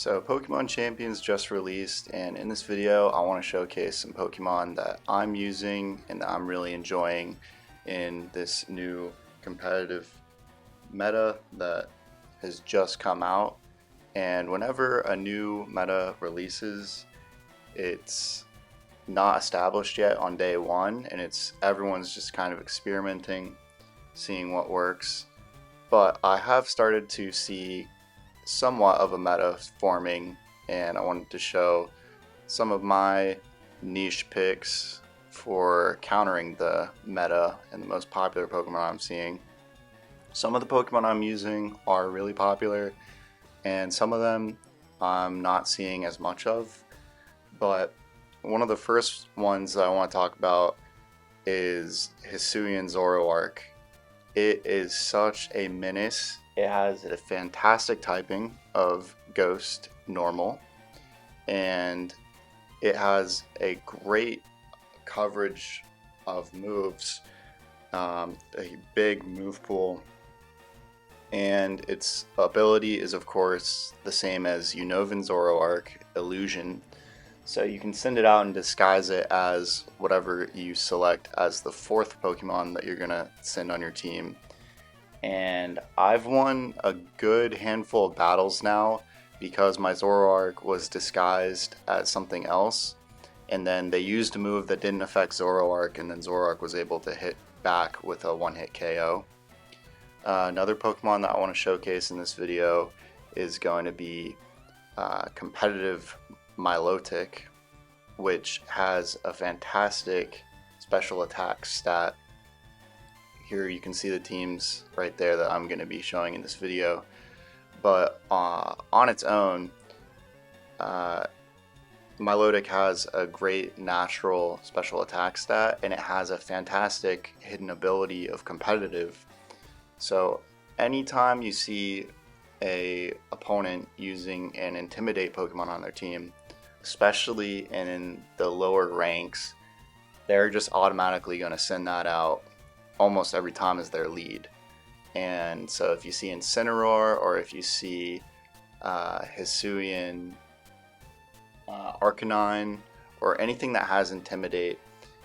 So Pokemon Champions just released, and in this video I want to showcase some Pokemon that I'm using and that I'm really enjoying in this new competitive meta that has just come out. And whenever a new meta releases, it's not established yet on day one, and everyone's just kind of experimenting, seeing what works. But I have started to see somewhat of a meta forming, and I wanted to show some of my niche picks for countering the meta and the most popular Pokemon I'm seeing. Some of the Pokemon I'm using are really popular, and some of them I'm not seeing as much of. But one of the first ones that I want to talk about is Hisuian Zoroark. It is such a menace. It has a fantastic typing of Ghost Normal, and it has a great coverage of moves, a big move pool, and its ability is of course the same as Hisuian Zoroark, Illusion. So you can send it out and disguise it as whatever you select as the fourth Pokemon that you're going to send on your team. And I've won a good handful of battles now because my Zoroark was disguised as something else, and then they used a move that didn't affect Zoroark, and then Zoroark was able to hit back with a one-hit KO. Another Pokemon that I want to showcase in this video is going to be competitive Milotic, which has a fantastic special attack stat. Here you can see the teams right there that I'm going to be showing in this video. But on its own, Milotic has a great natural special attack stat, and it has a fantastic hidden ability of competitive. So anytime you see an opponent using an Intimidate Pokemon on their team, especially in the lower ranks, they're just automatically going to send that out almost every time as their lead. And so if you see Incineroar, or if you see Hisuian Arcanine, or anything that has Intimidate,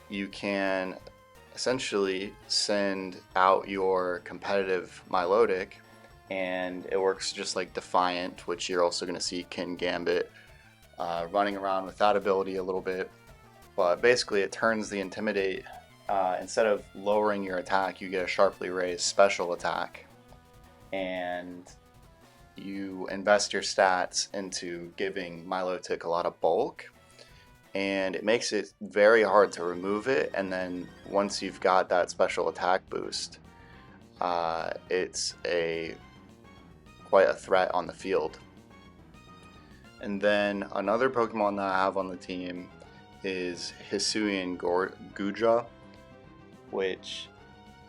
you can essentially send out your competitive Milotic, and it works just like Defiant, which you're also going to see Kingambit running around with that ability a little bit. But basically it turns the Intimidate, instead of lowering your attack, you get a sharply raised special attack, and you invest your stats into giving Milotic a lot of bulk, and it makes it very hard to remove it. And then once you've got that special attack boost, it's quite a threat on the field. And then another Pokemon that I have on the team is Hisuian Goodra, which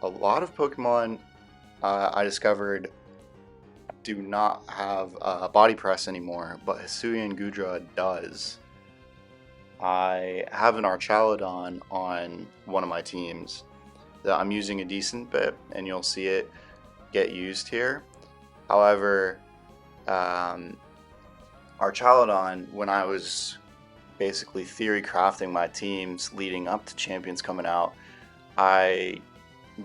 a lot of Pokemon I discovered do not have body press anymore, but Hisuian Goodra does. I have an Archaludon on one of my teams that I'm using a decent bit, and you'll see it get used here. However, Archaludon, when I was basically theory crafting my teams leading up to Champions coming out, I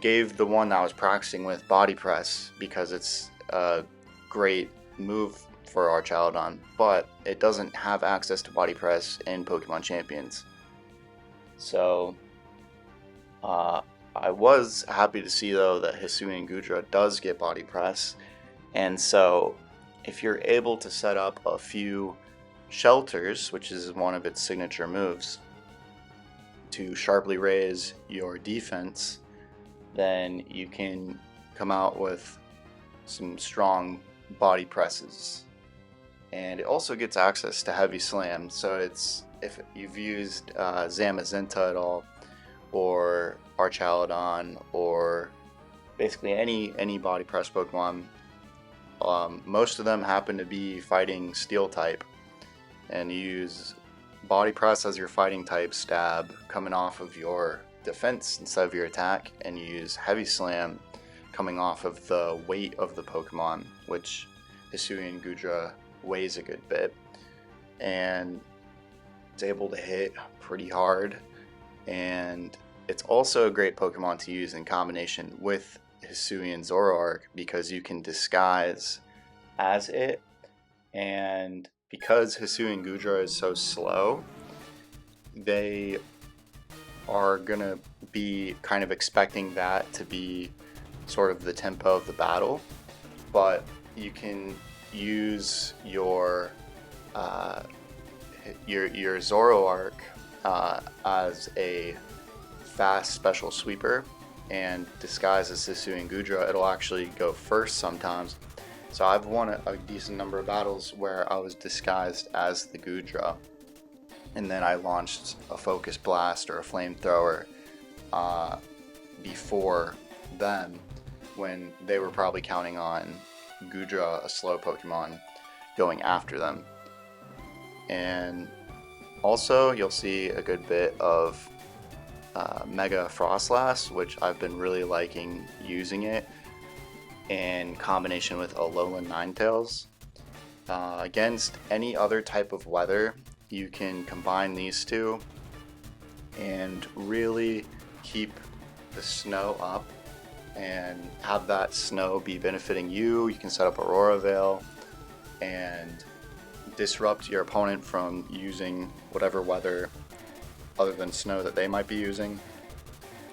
gave the one that I was practicing with body press because it's a great move for Archaludon, but it doesn't have access to body press in Pokemon Champions. So I was happy to see though that Hisuian Goodra does get body press, and so if you're able to set up a few shelters, which is one of its signature moves, to sharply raise your defense, then you can come out with some strong body presses. And it also gets access to Heavy Slam, so if you've used Zamazenta at all, or Archaludon, or basically any body press Pokemon, most of them happen to be fighting Steel type, and you use body press as your fighting type stab coming off of your defense instead of your attack, and you use Heavy Slam coming off of the weight of the Pokemon, which Hisuian Goodra weighs a good bit, and it's able to hit pretty hard, and it's also a great Pokemon to use in combination with Hisuian Zoroark because you can disguise as it, and because Hisuian Goodra is so slow, they are gonna be kind of expecting that to be sort of the tempo of the battle, but you can use your Zoroark as a fast special sweeper and disguise as Hisuian Goodra. It'll actually go first sometimes. So I've won a decent number of battles where I was disguised as the Goodra, and then I launched a Focus Blast or a Flamethrower before them when they were probably counting on Goodra, a slow Pokemon, going after them. And also you'll see a good bit of Mega Froslass, which I've been really liking using it in combination with Alolan Ninetales. Against any other type of weather, you can combine these two and really keep the snow up and have that snow be benefiting you. You can set up Aurora Veil and disrupt your opponent from using whatever weather other than snow that they might be using.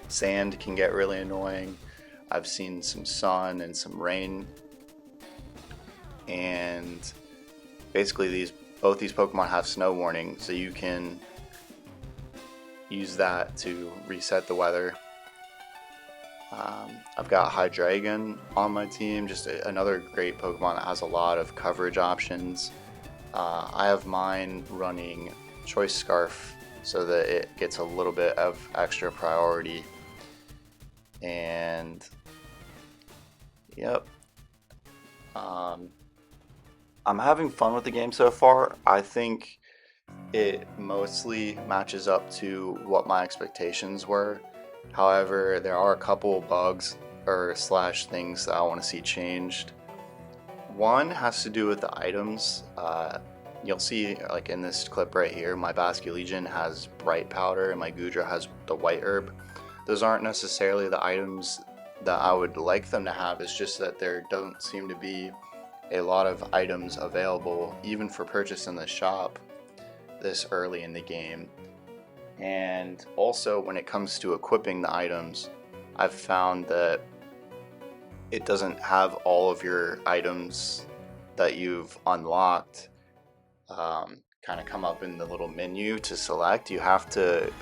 Sand can get really annoying. I've seen some sun and some rain, and basically both these Pokemon have snow warning, so you can use that to reset the weather. I've got Hydreigon on my team, just another great Pokemon that has a lot of coverage options. I have mine running Choice Scarf so that it gets a little bit of extra priority. And yep, I'm having fun with the game so far. I think it mostly matches up to what my expectations were. However, there are a couple bugs or slash things that I want to see changed. One has to do with the items. You'll see, like in this clip right here, my Basculegion has Bright Powder and my Goodra has the White Herb. Those aren't necessarily the items that I would like them to have. It's just that there don't seem to be a lot of items available, even for purchase in the shop, this early in the game. And also, when it comes to equipping the items, I've found that it doesn't have all of your items that you've unlocked kind of come up in the little menu to select. You have to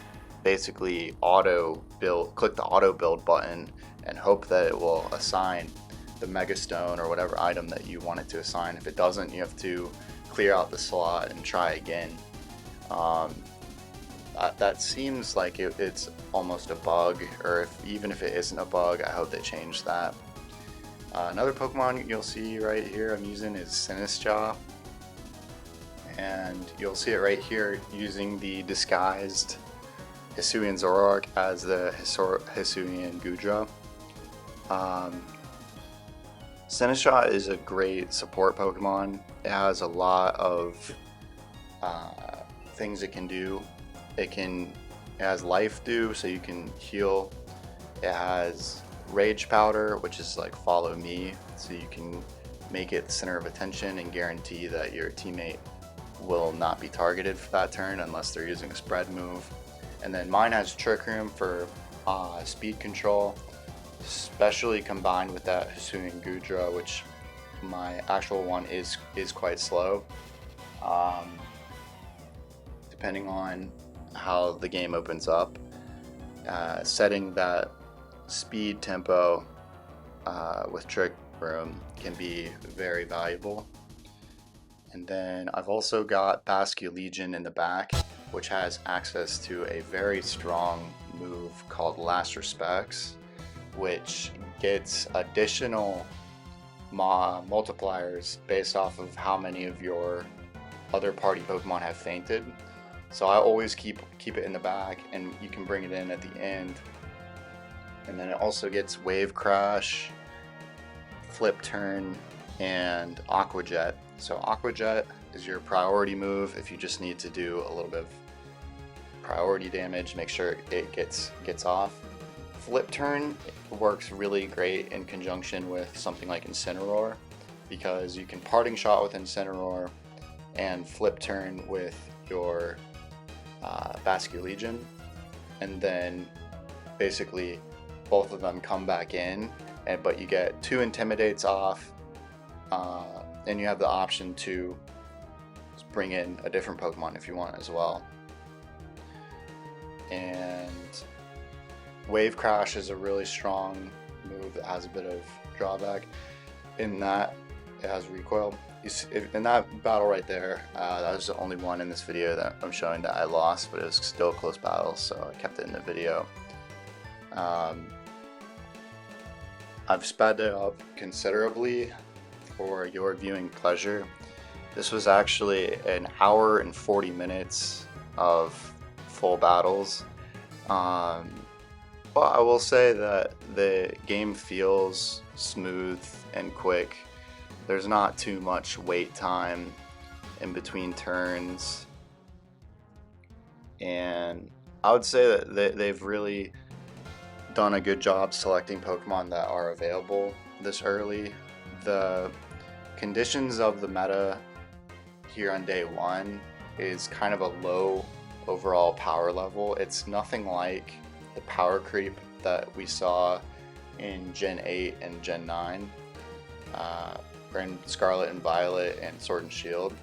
basically click the auto build button and hope that it will assign the Mega Stone or whatever item that you want it to assign. If it doesn't, you have to clear out the slot and try again. That seems like it's almost a bug, or even if it isn't a bug, I hope they change that. Another Pokemon you'll see right here I'm using is Sinistcha, and you'll see it right here using the disguised Hisuian Zoroark as the Hisuian Goodra. Sinistcha is a great support Pokemon. It has a lot of things it can do. It has Life Dew, so you can heal. It has Rage Powder, which is like follow me, so you can make it the center of attention and guarantee that your teammate will not be targeted for that turn unless they're using a spread move. And then mine has Trick Room for speed control, especially combined with that Hisuian Goodra, which my actual one is quite slow. Depending on how the game opens up, setting that speed tempo with Trick Room can be very valuable. And then I've also got Basculegion in the back, which has access to a very strong move called Last Respects, which gets additional multipliers based off of how many of your other party Pokemon have fainted. So I always keep it in the back, and you can bring it in at the end. And then it also gets Wave Crash, Flip Turn, and Aqua Jet. So Aqua Jet is your priority move if you just need to do a little bit of priority damage, make sure it gets off. Flip Turn works really great in conjunction with something like Incineroar, because you can Parting Shot with Incineroar and Flip Turn with your Basculegion, and then basically both of them come back in, but you get 2 Intimidates off, and you have the option to bring in a different Pokemon if you want as well. And Wave Crash is a really strong move that has a bit of drawback in that it has recoil. In that battle right there, that was the only one in this video that I'm showing that I lost, but it was still a close battle, so I kept it in the video. I've sped it up considerably for your viewing pleasure. This was actually an hour and 40 minutes of full battles. But I will say that the game feels smooth and quick. There's not too much wait time in between turns, and I would say that they've really done a good job selecting Pokemon that are available this early. The conditions of the meta here on day 1 is kind of a low overall power level. It's nothing like the power creep that we saw in Gen 8 and Gen 9, or in Scarlet and Violet and Sword and Shield,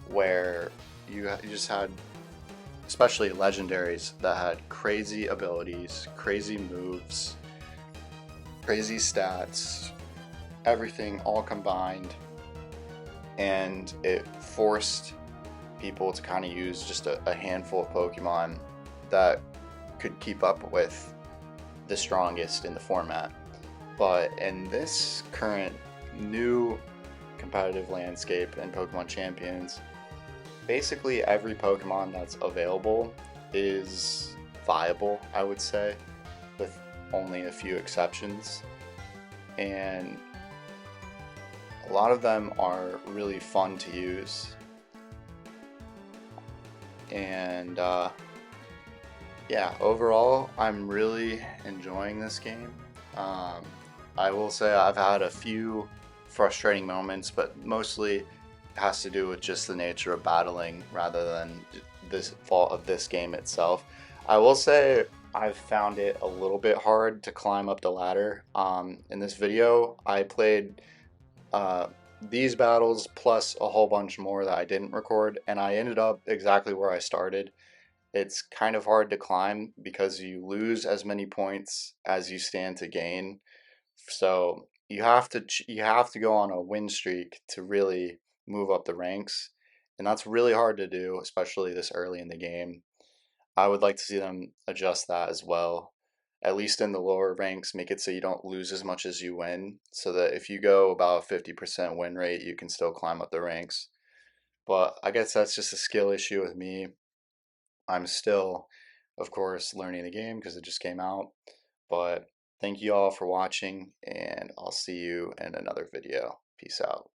where you just had, especially legendaries, that had crazy abilities, crazy moves, crazy stats, everything all combined, and it forced people to kind of use just a handful of Pokemon that could keep up with the strongest in the format. But in this current new competitive landscape in Pokemon Champions, basically every Pokemon that's available is viable, I would say, with only a few exceptions. And a lot of them are really fun to use. And yeah, overall, I'm really enjoying this game. I will say I've had a few frustrating moments, but mostly it has to do with just the nature of battling rather than this fault of this game itself. I will say I've found it a little bit hard to climb up the ladder. In this video, I played these battles plus a whole bunch more that I didn't record, and I ended up exactly where I started. It's kind of hard to climb because you lose as many points as you stand to gain. So you have to go on a win streak to really move up the ranks, and that's really hard to do, especially this early in the game. I would like to see them adjust that as well. At least in the lower ranks, make it so you don't lose as much as you win, so that if you go about a 50% win rate, you can still climb up the ranks. But I guess that's just a skill issue with me. I'm still, of course, learning the game because it just came out. But thank you all for watching, and I'll see you in another video. Peace out.